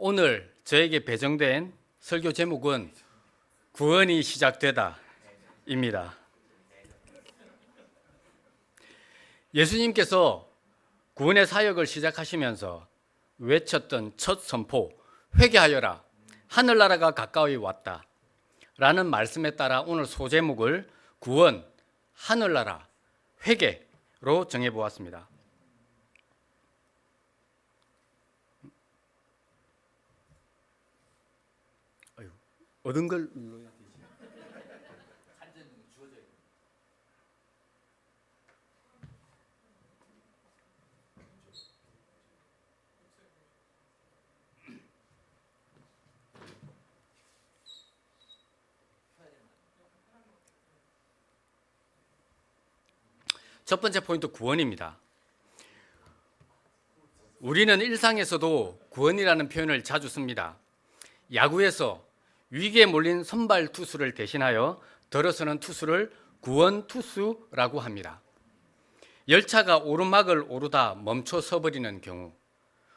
오늘 저에게 배정된 설교 제목은 구원이 시작되다입니다. 예수님께서 구원의 사역을 시작하시면서 외쳤던 첫 선포, 회개하여라, 하늘나라가 가까이 왔다 라는 말씀에 따라 오늘 소제목을 구원, 하늘나라, 회개로 정해보았습니다. 얻은 걸 눌러야 되지. 첫 번째 포인트 구원입니다. 우리는 일상에서도 구원이라는 표현을 자주 씁니다. 야구에서 위기에 몰린 선발 투수를 대신하여 들어서는 투수를 구원 투수라고 합니다. 열차가 오르막을 오르다 멈춰 서버리는 경우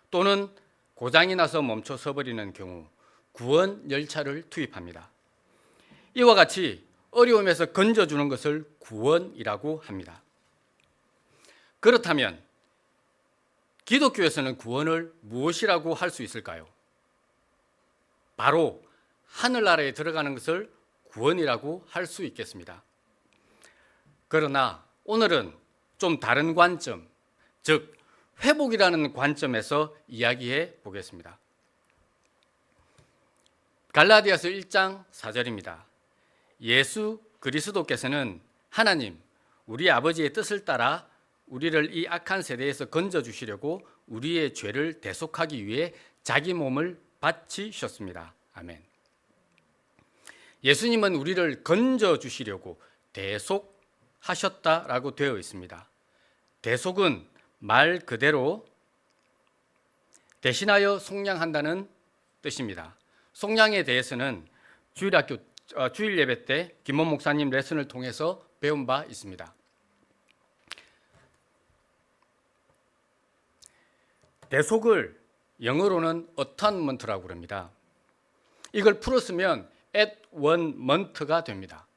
또는 고장이 나서 멈춰 서버리는 경우 구원 열차를 투입합니다. 이와 같이 어려움에서 건져주는 것을 구원이라고 합니다. 그렇다면 기독교에서는 구원을 무엇이라고 할 수 있을까요? 바로 하늘나라에 들어가는 것을 구원이라고 할 수 있겠습니다. 그러나 오늘은 좀 다른 관점, 즉 회복이라는 관점에서 이야기해 보겠습니다. 갈라디아서 1장 4절입니다. 예수 그리스도께서는 하나님, 우리 아버지의 뜻을 따라 우리를 이 악한 세대에서 건져주시려고 우리의 죄를 대속하기 위해 자기 몸을 바치셨습니다. 아멘. 예수님은 우리를 건져주시려고 대속하셨다라고 되어 있습니다. 대속은 말 그대로 대신하여 속량한다는 뜻입니다. 속량에 대해서는 주일 예배 때 김원 목사님 레슨을 통해서 배운 바 있습니다. 대속을 영어로는 atonement라고 합니다. 이걸 풀었으면 at one month가 됩니다.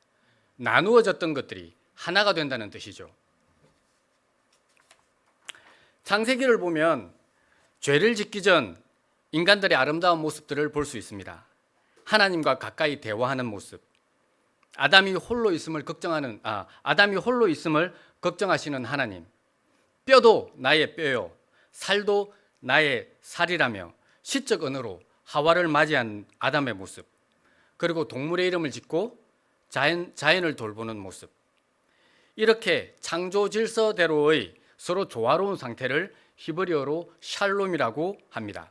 나누어졌던 것들이 하나가 된다는 뜻이죠. 창세기를 보면 죄를 짓기 전 인간들의 아름다운 모습들을 볼 수 있습니다. 하나님과 가까이 대화하는 모습, 아담이 홀로 있음을 걱정하시는 하나님, 뼈도 나의 뼈요, 살도 나의 살이라며 시적 언어로 하와를 맞이한 아담의 모습, 그리고 동물의 이름을 짓고 자연을 돌보는 모습, 이렇게 창조 질서대로의 서로 조화로운 상태를 히브리어로 샬롬이라고 합니다.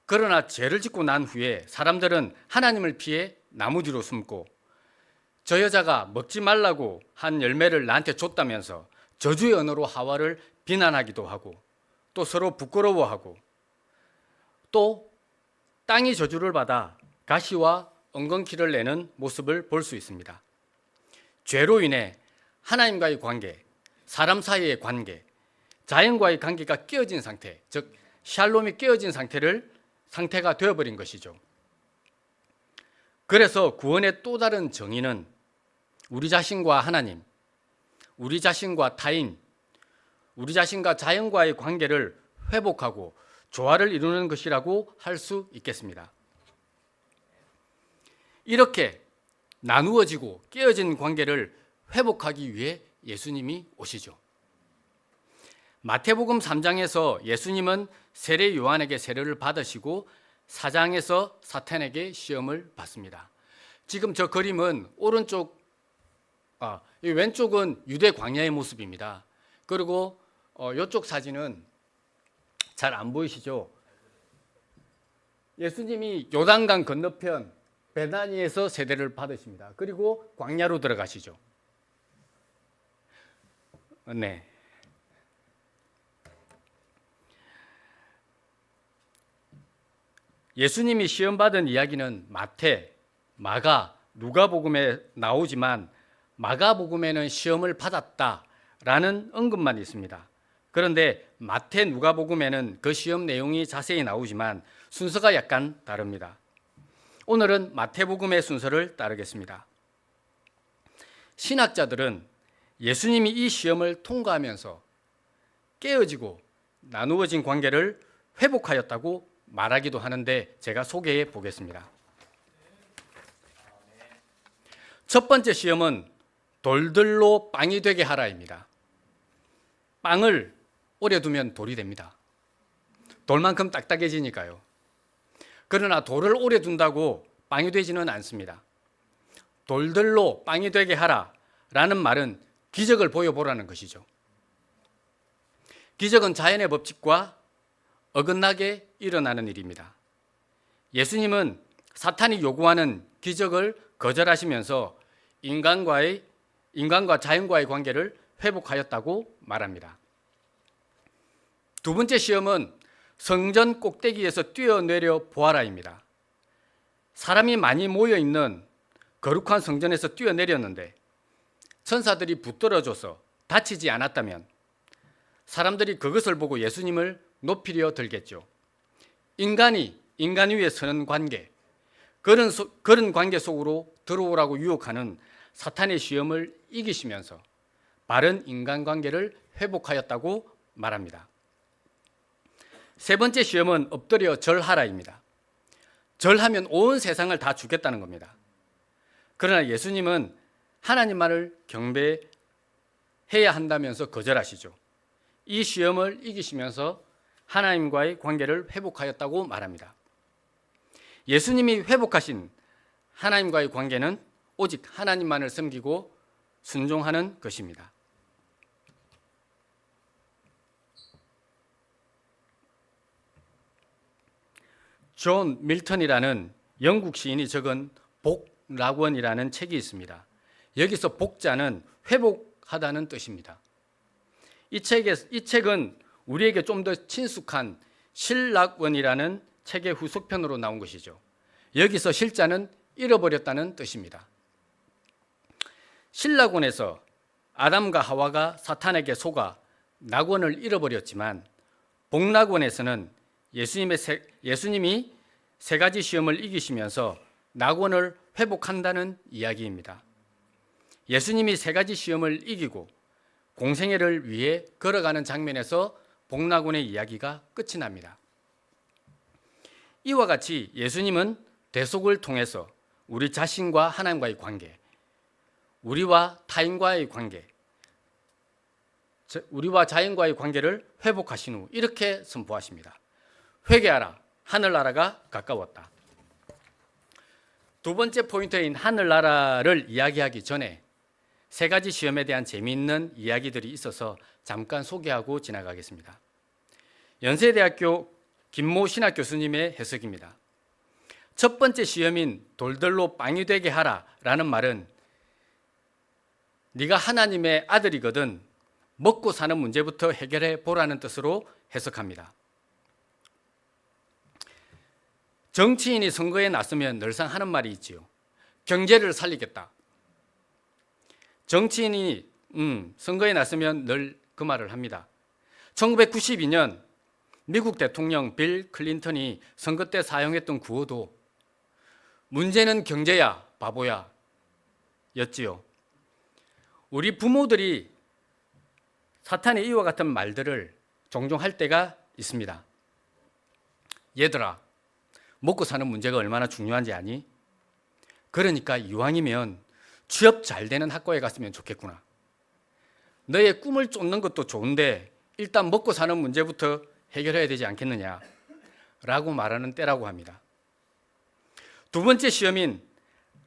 그러나 죄를 짓고 난 후에 사람들은 하나님을 피해 나무 뒤로 숨고 저 여자가 먹지 말라고 한 열매를 나한테 줬다면서 저주의 언어로 하와를 비난하기도 하고 또 서로 부끄러워하고 또 땅이 저주를 받아 가시와 엉겅퀴를 내는 모습을 볼 수 있습니다. 죄로 인해 하나님과의 관계, 사람 사이의 관계, 자연과의 관계가 깨어진 상태, 즉 샬롬이 깨어진 상태가 되어버린 것이죠. 그래서 구원의 또 다른 정의는 우리 자신과 하나님, 우리 자신과 타인, 우리 자신과 자연과의 관계를 회복하고 조화를 이루는 것이라고 할 수 있겠습니다. 이렇게 나누어지고 깨어진 관계를 회복하기 위해 예수님이 오시죠. 마태복음 3장에서 예수님은 세례 요한에게 세례를 받으시고 4장에서 사탄에게 시험을 받습니다. 지금 저 그림은 왼쪽은 유대 광야의 모습입니다. 그리고 이쪽 사진은 잘 안 보이시죠? 예수님이 요단강 건너편 베다니에서 세례를 받으십니다. 그리고 광야로 들어가시죠. 네. 예수님이 시험받은 이야기는 마태, 마가, 누가복음에 나오지만 마가복음에는 시험을 받았다라는 언급만 있습니다. 그런데 마태 누가복음에는 그 시험 내용이 자세히 나오지만 순서가 약간 다릅니다. 오늘은 마태복음의 순서를 따르겠습니다. 신학자들은 예수님이 이 시험을 통과하면서 깨어지고 나누어진 관계를 회복하였다고 말하기도 하는데 제가 소개해 보겠습니다. 첫 번째 시험은 돌들로 빵이 되게 하라입니다. 빵을 오래 두면 돌이 됩니다. 돌만큼 딱딱해지니까요. 그러나 돌을 오래 둔다고 빵이 되지는 않습니다. 돌들로 빵이 되게 하라라는 말은 기적을 보여보라는 것이죠. 기적은 자연의 법칙과 어긋나게 일어나는 일입니다. 예수님은 사탄이 요구하는 기적을 거절하시면서 인간과 자연과의 관계를 회복하였다고 말합니다. 두 번째 시험은 성전 꼭대기에서 뛰어내려 보아라입니다. 사람이 많이 모여 있는 거룩한 성전에서 뛰어내렸는데 천사들이 붙들어줘서 다치지 않았다면 사람들이 그것을 보고 예수님을 높이려 들겠죠. 인간이 인간 위에 서는 관계, 그런 관계 속으로 들어오라고 유혹하는 사탄의 시험을 이기시면서 바른 인간관계를 회복하였다고 말합니다. 세 번째 시험은 엎드려 절하라입니다. 절하면 온 세상을 다 주겠다는 겁니다. 그러나 예수님은 하나님만을 경배해야 한다면서 거절하시죠. 이 시험을 이기시면서 하나님과의 관계를 회복하였다고 말합니다. 예수님이 회복하신 하나님과의 관계는 오직 하나님만을 섬기고 순종하는 것입니다. 존 밀턴이라는 영국 시인이 적은 복락원이라는 책이 있습니다. 여기서 복자는 회복하다는 뜻입니다. 이 책은 우리에게 좀 더 친숙한 실락원이라는 책의 후속편으로 나온 것이죠. 여기서 실자는 잃어버렸다는 뜻입니다. 실락원에서 아담과 하와가 사탄에게 속아 낙원을 잃어버렸지만 복락원에서는 예수님이 세 가지 시험을 이기시면서 낙원을 회복한다는 이야기입니다. 예수님이 세 가지 시험을 이기고 공생애를 위해 걸어가는 장면에서 복락원의 이야기가 끝이 납니다. 이와 같이 예수님은 대속을 통해서 우리 자신과 하나님과의 관계, 우리와 타인과의 관계, 우리와 자연과의 관계를 회복하신 후 이렇게 선포하십니다. 회개하라, 하늘나라가 가까웠다. 두 번째 포인트인 하늘나라를 이야기하기 전에 세 가지 시험에 대한 재미있는 이야기들이 있어서 잠깐 소개하고 지나가겠습니다. 연세대학교 김모 신학 교수님의 해석입니다. 첫 번째 시험인 돌들로 빵이 되게 하라라는 말은 네가 하나님의 아들이거든 먹고 사는 문제부터 해결해 보라는 뜻으로 해석합니다. 정치인이 선거에 나서면 늘상 하는 말이 있지요. 경제를 살리겠다. 정치인이 선거에 나서면 늘 그 말을 합니다. 1992년 미국 대통령 빌 클린턴이 선거 때 사용했던 구호도 문제는 경제야 바보야 였지요. 우리 부모들이 사탄의 이와 같은 말들을 종종 할 때가 있습니다. 얘들아, 먹고 사는 문제가 얼마나 중요한지 아니? 그러니까 이왕이면 취업 잘 되는 학과에 갔으면 좋겠구나. 너의 꿈을 쫓는 것도 좋은데 일단 먹고 사는 문제부터 해결해야 되지 않겠느냐 라고 말하는 때라고 합니다. 두 번째 시험인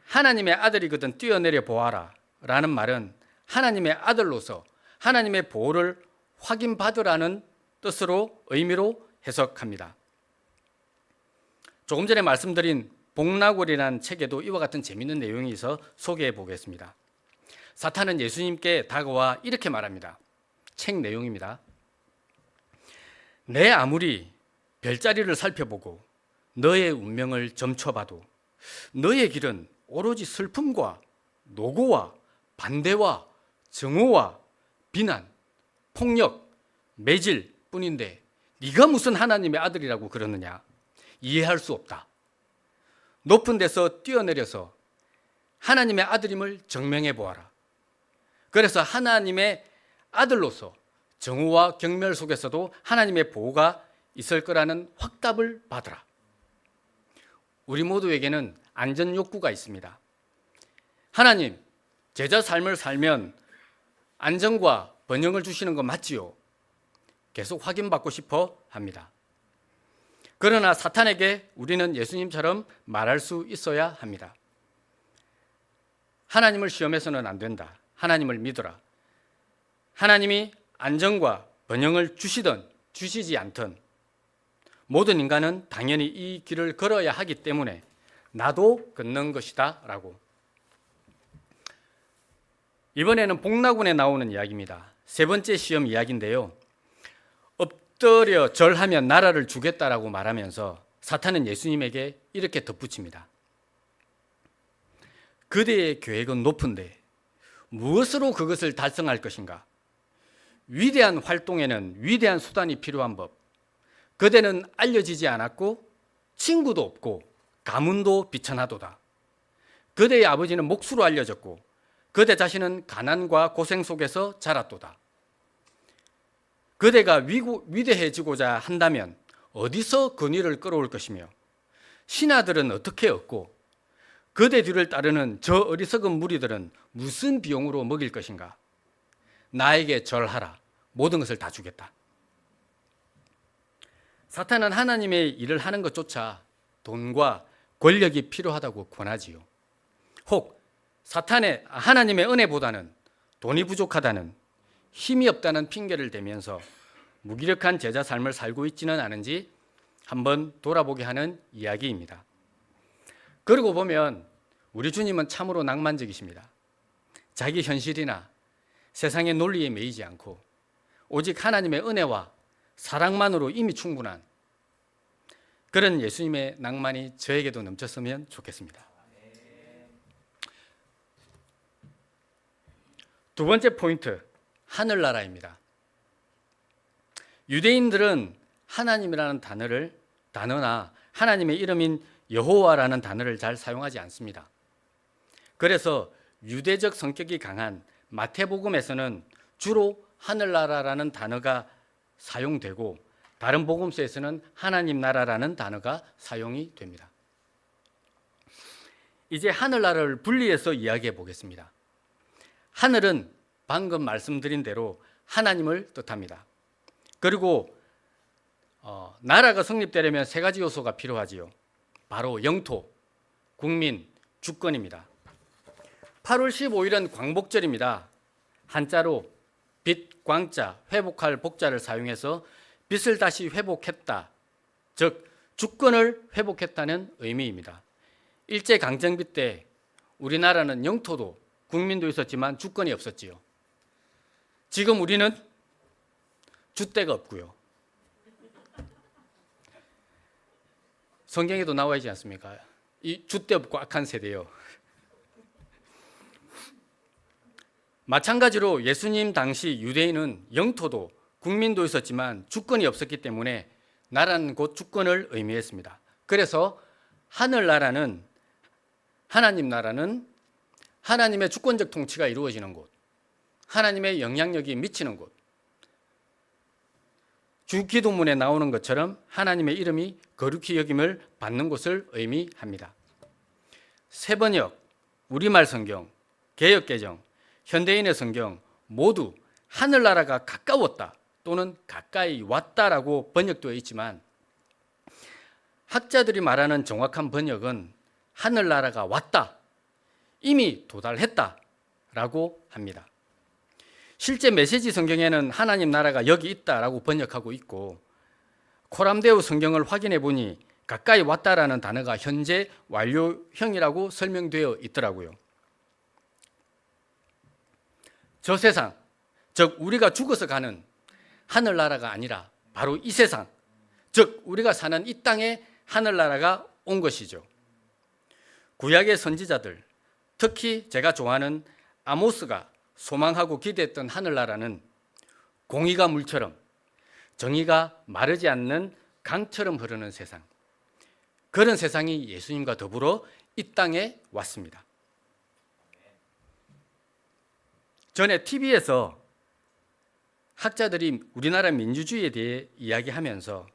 하나님의 아들이거든 뛰어내려 보아라 라는 말은 하나님의 아들로서 하나님의 보호를 확인받으라는 뜻으로 의미로 해석합니다. 조금 전에 말씀드린 복락원이라는 책에도 이와 같은 재미있는 내용이 있어 소개해 보겠습니다. 사탄은 예수님께 다가와 이렇게 말합니다. 책 내용입니다. 내 아무리 별자리를 살펴보고 너의 운명을 점쳐봐도 너의 길은 오로지 슬픔과 노고와 반대와 증오와 비난, 폭력, 매질 뿐인데 네가 무슨 하나님의 아들이라고 그러느냐? 이해할 수 없다. 높은 데서 뛰어내려서 하나님의 아들임을 증명해 보아라. 그래서 하나님의 아들로서 정오와 경멸 속에서도 하나님의 보호가 있을 거라는 확답을 받으라. 우리 모두에게는 안전 욕구가 있습니다. 하나님, 제자 삶을 살면 안정과 번영을 주시는 거 맞지요? 계속 확인받고 싶어 합니다. 그러나 사탄에게 우리는 예수님처럼 말할 수 있어야 합니다. 하나님을 시험해서는 안 된다. 하나님을 믿어라. 하나님이 안정과 번영을 주시든 주시지 않든 모든 인간은 당연히 이 길을 걸어야 하기 때문에 나도 걷는 것이다 라고. 이번에는 복나군에 나오는 이야기입니다. 세 번째 시험 이야기인데요. 엎드려 절하면 나라를 주겠다라고 말하면서 사탄은 예수님에게 이렇게 덧붙입니다. 그대의 계획은 높은데 무엇으로 그것을 달성할 것인가? 위대한 활동에는 위대한 수단이 필요한 법. 그대는 알려지지 않았고 친구도 없고 가문도 비천하도다. 그대의 아버지는 목수로 알려졌고 그대 자신은 가난과 고생 속에서 자랐도다. 그대가 위대해지고자 한다면 어디서 권위를 끌어올 것이며 신하들은 어떻게 얻고 그대 뒤를 따르는 저 어리석은 무리들은 무슨 비용으로 먹일 것인가? 나에게 절하라. 모든 것을 다 주겠다. 사탄은 하나님의 일을 하는 것조차 돈과 권력이 필요하다고 권하지요. 혹 사탄의 하나님의 은혜보다는 돈이 부족하다는, 힘이 없다는 핑계를 대면서 무기력한 제자 삶을 살고 있지는 않은지 한번 돌아보게 하는 이야기입니다. 그러고 보면 우리 주님은 참으로 낭만적이십니다. 자기 현실이나 세상의 논리에 매이지 않고 오직 하나님의 은혜와 사랑만으로 이미 충분한 그런 예수님의 낭만이 저에게도 넘쳤으면 좋겠습니다. 두 번째 포인트, 하늘나라입니다. 유대인들은 하나님이라는 단어나 하나님의 이름인 여호와라는 단어를 잘 사용하지 않습니다. 그래서 유대적 성격이 강한 마태복음에서는 주로 하늘나라라는 단어가 사용되고 다른 복음서에서는 하나님 나라라는 단어가 사용이 됩니다. 이제 하늘나라를 분리해서 이야기해 보겠습니다. 하늘은 방금 말씀드린 대로 하나님을 뜻합니다. 그리고 나라가 성립되려면 세 가지 요소가 필요하지요. 바로 영토, 국민, 주권입니다. 8월 15일은 광복절입니다. 한자로 빛, 광자, 회복할 복자를 사용해서 빛을 다시 회복했다. 즉 주권을 회복했다는 의미입니다. 일제강점기 때 우리나라는 영토도 국민도 있었지만 주권이 없었지요. 지금 우리는 줏대가 없고요. 성경에도 나와 있지 않습니까? 이 줏대 없고 악한 세대요. 마찬가지로 예수님 당시 유대인은 영토도 국민도 있었지만 주권이 없었기 때문에 나라는 곧 주권을 의미했습니다. 그래서 하늘나라는, 하나님 나라는 하나님의 주권적 통치가 이루어지는 곳, 하나님의 영향력이 미치는 곳, 주기도문에 나오는 것처럼 하나님의 이름이 거룩히 여김을 받는 곳을 의미합니다. 새번역, 우리말 성경, 개역개정, 현대인의 성경 모두 하늘나라가 가까웠다 또는 가까이 왔다라고 번역되어 있지만 학자들이 말하는 정확한 번역은 하늘나라가 왔다, 이미 도달했다라고 합니다. 실제 메시지 성경에는 하나님 나라가 여기 있다라고 번역하고 있고 코람데우 성경을 확인해 보니 가까이 왔다라는 단어가 현재 완료형이라고 설명되어 있더라고요. 저 세상, 즉 우리가 죽어서 가는 하늘나라가 아니라 바로 이 세상, 즉 우리가 사는 이 땅에 하늘나라가 온 것이죠. 구약의 선지자들, 특히 제가 좋아하는 아모스가 소망하고 기대했던 하늘나라는 공의가 물처럼 정의가 마르지 않는 강처럼 흐르는 세상, 그런 세상이 예수님과 더불어 이 땅에 왔습니다. 전에 TV에서 학자들이 우리나라 민주주의에 대해 이야기하면서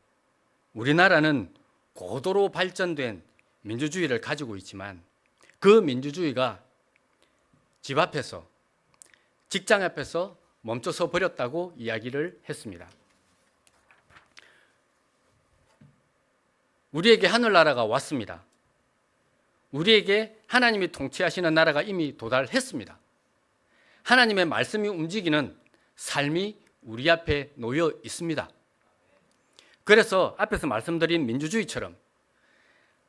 우리나라는 고도로 발전된 민주주의를 가지고 있지만 그 민주주의가 집 앞에서, 직장 앞에서 멈춰서 버렸다고 이야기를 했습니다. 우리에게 하늘나라가 왔습니다. 우리에게 하나님이 통치하시는 나라가 이미 도달했습니다. 하나님의 말씀이 움직이는 삶이 우리 앞에 놓여 있습니다. 그래서 앞에서 말씀드린 민주주의처럼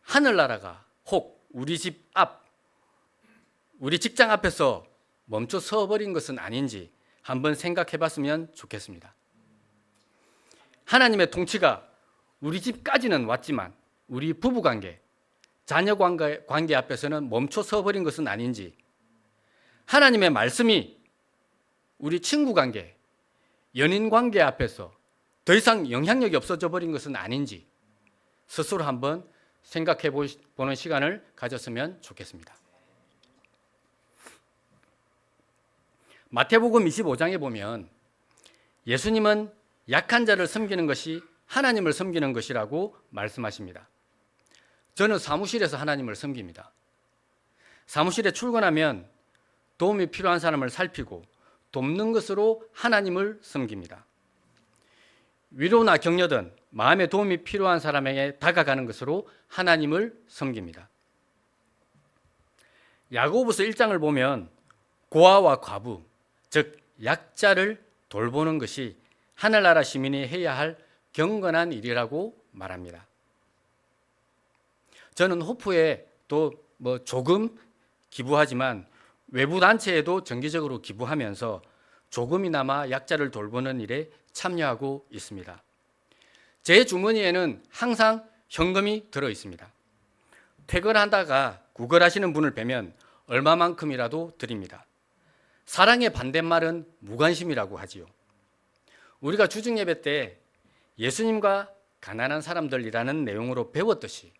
하늘나라가 혹 우리 집 앞, 우리 직장 앞에서 멈춰 서버린 것은 아닌지 한번 생각해 봤으면 좋겠습니다. 하나님의 통치가 우리 집까지는 왔지만 우리 부부관계, 자녀관계 앞에서는 멈춰 서버린 것은 아닌지, 하나님의 말씀이 우리 친구관계, 연인관계 앞에서 더 이상 영향력이 없어져 버린 것은 아닌지 스스로 한번 생각해 보는 시간을 가졌으면 좋겠습니다. 마태복음 25장에 보면 예수님은 약한 자를 섬기는 것이 하나님을 섬기는 것이라고 말씀하십니다. 저는 사무실에서 하나님을 섬깁니다. 사무실에 출근하면 도움이 필요한 사람을 살피고 돕는 것으로 하나님을 섬깁니다. 위로나 격려든 마음의 도움이 필요한 사람에게 다가가는 것으로 하나님을 섬깁니다. 야고보서 1장을 보면 고아와 과부, 즉 약자를 돌보는 것이 하늘나라 시민이 해야 할 경건한 일이라고 말합니다. 저는 호프에 또 조금 기부하지만 외부 단체에도 정기적으로 기부하면서 조금이나마 약자를 돌보는 일에 참여하고 있습니다. 제 주머니에는 항상 현금이 들어 있습니다. 퇴근하다가 구걸하시는 분을 뵈면 얼마만큼이라도 드립니다. 사랑의 반대말은 무관심이라고 하지요. 우리가 주중 예배 때 예수님과 가난한 사람들이라는 내용으로 배웠듯이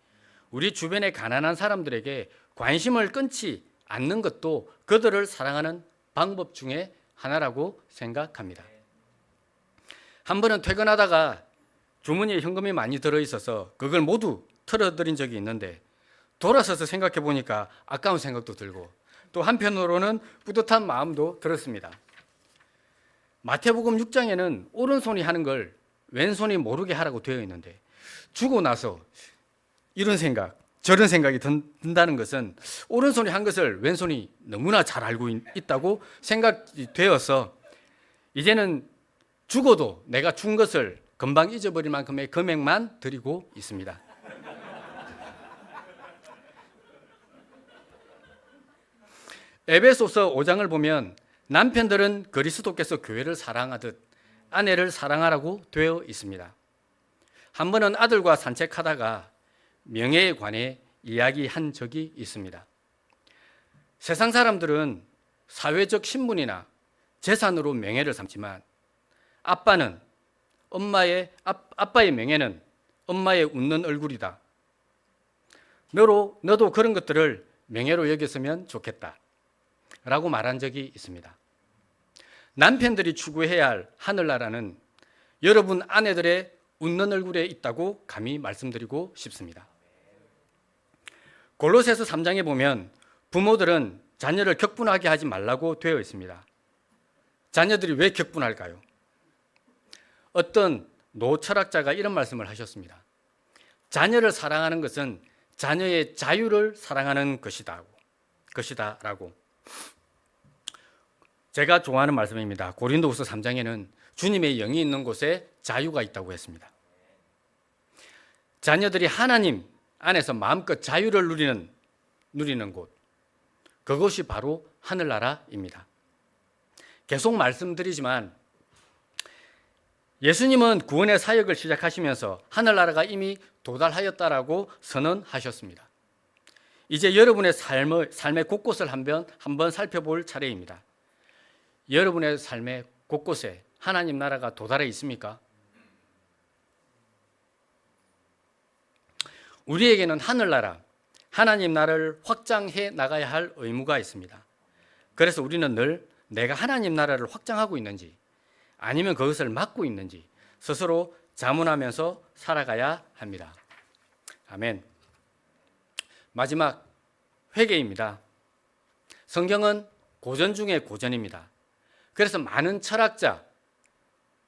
우리 주변의 가난한 사람들에게 관심을 끊지 않는 것도 그들을 사랑하는 방법 중에 하나라고 생각합니다. 한 번은 퇴근하다가 주머니에 현금이 많이 들어있어서 그걸 모두 털어드린 적이 있는데 돌아서서 생각해 보니까 아까운 생각도 들고 또 한편으로는 뿌듯한 마음도 들었습니다. 마태복음 6장에는 오른손이 하는 걸 왼손이 모르게 하라고 되어 있는데 주고 나서 이런 생각, 저런 생각이 든다는 것은 오른손이 한 것을 왼손이 너무나 잘 알고 있다고 생각이 되어서 이제는 죽어도 내가 준 것을 금방 잊어버릴 만큼의 금액만 드리고 있습니다. 에베소서 5장을 보면 남편들은 그리스도께서 교회를 사랑하듯 아내를 사랑하라고 되어 있습니다. 한 번은 아들과 산책하다가 명예에 관해 이야기한 적이 있습니다. 세상 사람들은 사회적 신분이나 재산으로 명예를 삼지만 아빠의 명예는 엄마의 웃는 얼굴이다. 너도 그런 것들을 명예로 여겼으면 좋겠다. 라고 말한 적이 있습니다. 남편들이 추구해야 할 하늘나라는 여러분 아내들의 웃는 얼굴에 있다고 감히 말씀드리고 싶습니다. 골로새서 3장에 보면 부모들은 자녀를 격분하게 하지 말라고 되어 있습니다. 자녀들이 왜 격분할까요? 어떤 노철학자가 이런 말씀을 하셨습니다. 자녀를 사랑하는 것은 자녀의 자유를 사랑하는 것이다라고. 제가 좋아하는 말씀입니다. 고린도후서 3장에는 주님의 영이 있는 곳에 자유가 있다고 했습니다. 자녀들이 하나님 안에서 마음껏 자유를 누리는 곳, 그것이 바로 하늘나라입니다. 계속 말씀드리지만 예수님은 구원의 사역을 시작하시면서 하늘나라가 이미 도달하였다라고 선언하셨습니다. 이제 여러분의 삶의 곳곳을 한번 살펴볼 차례입니다. 여러분의 삶의 곳곳에 하나님 나라가 도달해 있습니까? 우리에게는 하늘나라, 하나님 나라를 확장해 나가야 할 의무가 있습니다. 그래서 우리는 늘 내가 하나님 나라를 확장하고 있는지 아니면 그것을 막고 있는지 스스로 자문하면서 살아가야 합니다. 아멘. 마지막 회개입니다. 성경은 고전 중에 고전입니다. 그래서 많은 철학자,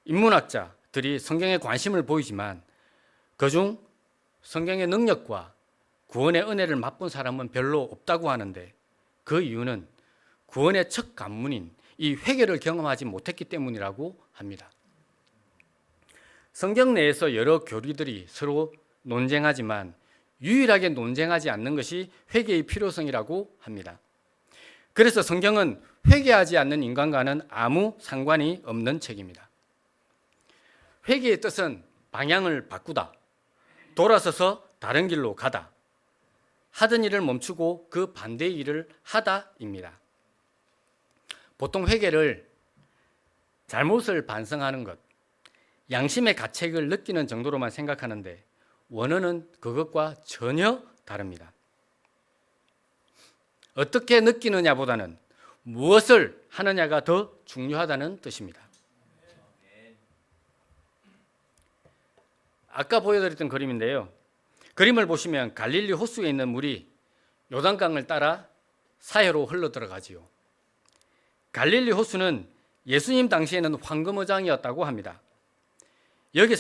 인문학자들이 성경에 관심을 보이지만 그중 성경의 능력과 구원의 은혜를 맛본 사람은 별로 없다고 하는데 그 이유는 구원의 첫 관문인 이 회개를 경험하지 못했기 때문이라고 합니다. 성경 내에서 여러 교리들이 서로 논쟁하지만 유일하게 논쟁하지 않는 것이 회개의 필요성이라고 합니다. 그래서 성경은 회개하지 않는 인간과는 아무 상관이 없는 책입니다. 회개의 뜻은 방향을 바꾸다, 돌아서서 다른 길로 가다, 하던 일을 멈추고 그 반대의 일을 하다입니다. 보통 회개를 잘못을 반성하는 것, 양심의 가책을 느끼는 정도로만 생각하는데 원어는 그것과 전혀 다릅니다. 어떻게 느끼느냐보다는 무엇을 하느냐가 더 중요하다는 뜻입니다. 아까 보여드렸던 그림인데요. 그림을 보시면 갈릴리 호수에 있는 물이 요단강을 따라 사해로 흘러들어가지요. 갈릴리 호수는 예수님 당시에는 황금어장이었다고 합니다. 여기에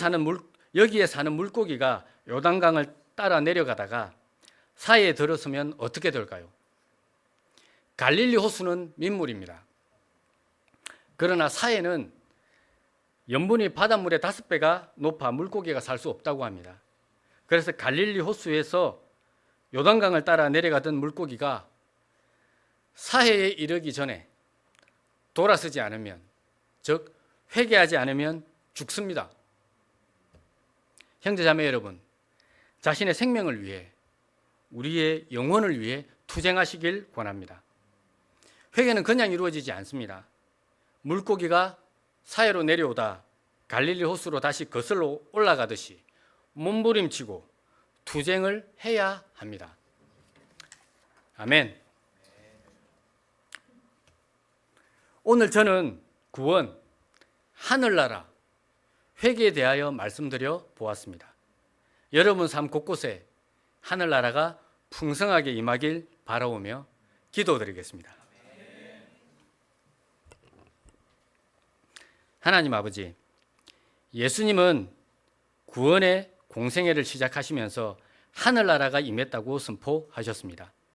사는 물고기가 요단강을 따라 내려가다가 사해에 들어서면 어떻게 될까요? 갈릴리 호수는 민물입니다. 그러나 사해는 염분이 바닷물의 5배가 높아 물고기가 살 수 없다고 합니다. 그래서 갈릴리 호수에서 요단강을 따라 내려가던 물고기가 사해에 이르기 전에 돌아서지 않으면, 즉 회개하지 않으면 죽습니다. 형제자매 여러분, 자신의 생명을 위해, 우리의 영혼을 위해 투쟁하시길 권합니다. 회개는 그냥 이루어지지 않습니다. 물고기가 사해로 내려오다 갈릴리 호수로 다시 거슬러 올라가듯이 몸부림치고 투쟁을 해야 합니다. 아멘. 오늘 저는 구원, 하늘나라, 회개에 대하여 말씀드려 보았습니다. 여러분 삶 곳곳에 하늘나라가 풍성하게 임하길 바라오며 기도드리겠습니다. 하나님 아버지, 예수님은 구원의 공생애를 시작하시면서 하늘나라가 임했다고 선포하셨습니다.